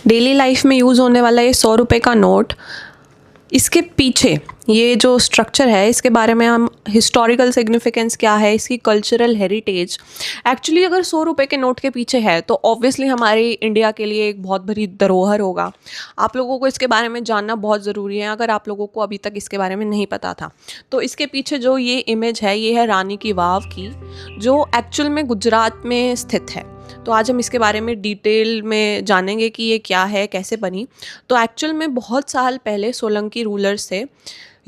Daily life में use होने वाला ये 100 रुपये का नोट, इसके पीछे ये जो स्ट्रक्चर है इसके बारे में हम हिस्टोरिकल सिग्निफिकेंस क्या है, इसकी कल्चरल हेरिटेज एक्चुअली अगर 100 रुपये के नोट के पीछे है तो ऑब्वियसली हमारे इंडिया के लिए एक बहुत बड़ी धरोहर होगा। आप लोगों को इसके बारे में जानना बहुत ज़रूरी है अगर आप लोगों को अभी तक इसके बारे में नहीं पता था। तो इसके पीछे जो ये इमेज है ये है रानी की वाव की, जो एक्चुअल में गुजरात में स्थित है। तो आज हम इसके बारे में डिटेल में जानेंगे कि ये क्या है, कैसे बनी। तो एक्चुअल में बहुत साल पहले सोलंकी रूलर्स थे।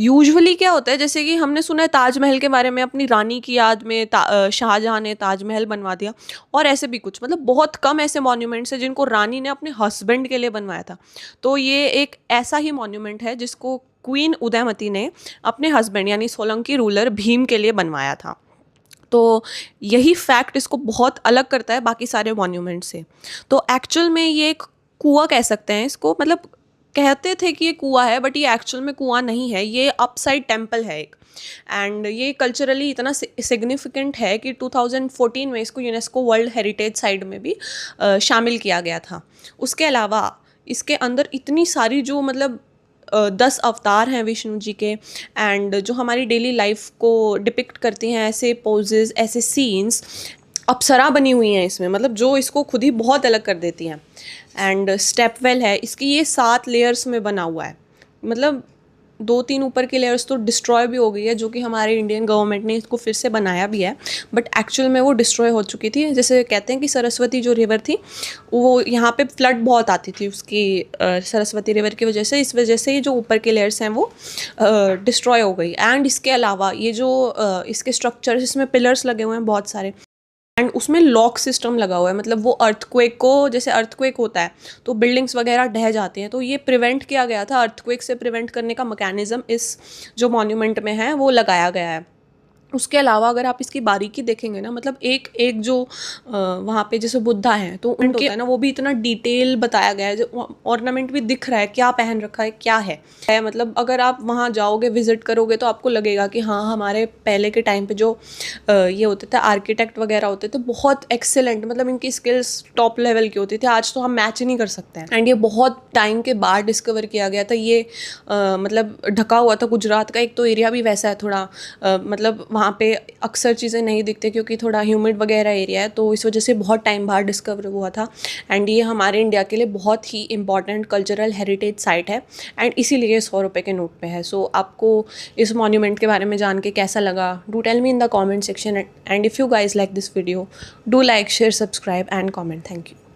यूजुअली क्या होता है, जैसे कि हमने सुना है ताजमहल के बारे में, अपनी रानी की याद में शाहजहां ने ताजमहल बनवा दिया, और ऐसे भी कुछ मतलब बहुत कम ऐसे मॉन्यूमेंट्स हैं जिनको रानी ने अपने हस्बैंड के लिए बनवाया था। तो ये एक ऐसा ही मॉन्यूमेंट है जिसको क्वीन उदयमती ने अपने हस्बैंड यानी सोलंकी रूलर भीम के लिए बनवाया था। तो यही फैक्ट इसको बहुत अलग करता है बाकी सारे मॉन्यूमेंट से। तो एक्चुअल में ये एक कुआं कह सकते हैं इसको, मतलब कहते थे कि ये कुआं है बट ये एक्चुअल में कुआं नहीं है, ये अपसाइड टेम्पल है एक। एंड ये कल्चरली इतना सिग्निफिकेंट है कि 2014 में इसको यूनेस्को वर्ल्ड हेरिटेज साइट में भी शामिल किया गया था। उसके अलावा इसके अंदर इतनी सारी जो मतलब 10 अवतार हैं विष्णु जी के, एंड जो हमारी डेली लाइफ को डिपिक्ट करती हैं ऐसे पोजेस, ऐसे सीन्स, अप्सरा बनी हुई हैं इसमें, मतलब जो इसको खुद ही बहुत अलग कर देती हैं। एंड स्टेपवेल है इसकी, ये 7 लेयर्स में बना हुआ है। मतलब 2-3 ऊपर की लेयर्स तो डिस्ट्रॉय भी हो गई है, जो कि हमारे इंडियन गवर्नमेंट ने इसको फिर से बनाया भी है, बट एक्चुअल में वो डिस्ट्रॉय हो चुकी थी। जैसे कहते हैं कि सरस्वती जो रिवर थी वो यहाँ पे फ्लड बहुत आती थी उसकी, सरस्वती रिवर की वजह से, इस वजह से ये जो ऊपर के लेयर्स हैं वो डिस्ट्रॉय हो गई। एंड इसके अलावा ये जो इसके स्ट्रक्चर्स, इसमें पिलर्स लगे हुए हैं बहुत सारे, एंड उसमें लॉक सिस्टम लगा हुआ है। मतलब वो अर्थक्वेक को, जैसे अर्थक्वेक होता है तो बिल्डिंग्स वगैरह ढह जाती हैं, तो ये प्रिवेंट किया गया था, अर्थक्वेक से प्रिवेंट करने का मैकेनिज्म इस जो मॉन्यूमेंट में है वो लगाया गया है। उसके अलावा अगर आप इसकी बारीकी देखेंगे ना, मतलब एक एक जो वहाँ पे जैसे बुद्धा हैं तो उनके होता है ना, वो भी इतना डिटेल बताया गया है, जो ऑर्नामेंट भी दिख रहा है क्या पहन रखा है क्या है। मतलब अगर आप वहाँ जाओगे, विजिट करोगे तो आपको लगेगा कि हाँ, हमारे पहले के टाइम पे जो ये होते थे आर्किटेक्ट वगैरह होते थे, बहुत एक्सेलेंट, मतलब इनकी स्किल्स टॉप लेवल की होती थी। आज तो हम मैच ही नहीं कर सकते हैं। एंड ये बहुत टाइम के बाद डिस्कवर किया गया था। ये मतलब ढका हुआ था गुजरात का, एक तो एरिया भी वैसा है थोड़ा, मतलब वहाँ पे अक्सर चीज़ें नहीं दिखती क्योंकि थोड़ा ह्यूमिड वगैरह एरिया है, तो इस वजह से बहुत टाइम बाद डिस्कवर हुआ था। एंड ये हमारे इंडिया के लिए बहुत ही इंपॉर्टेंट कल्चरल हेरिटेज साइट है, एंड इसीलिए 100 रुपये के नोट पे है। सो आपको इस मॉन्यूमेंट के बारे में जान के कैसा लगा, do tell me in the comment section, and if you guys like this video, do like, share, subscribe and comment. Thank you.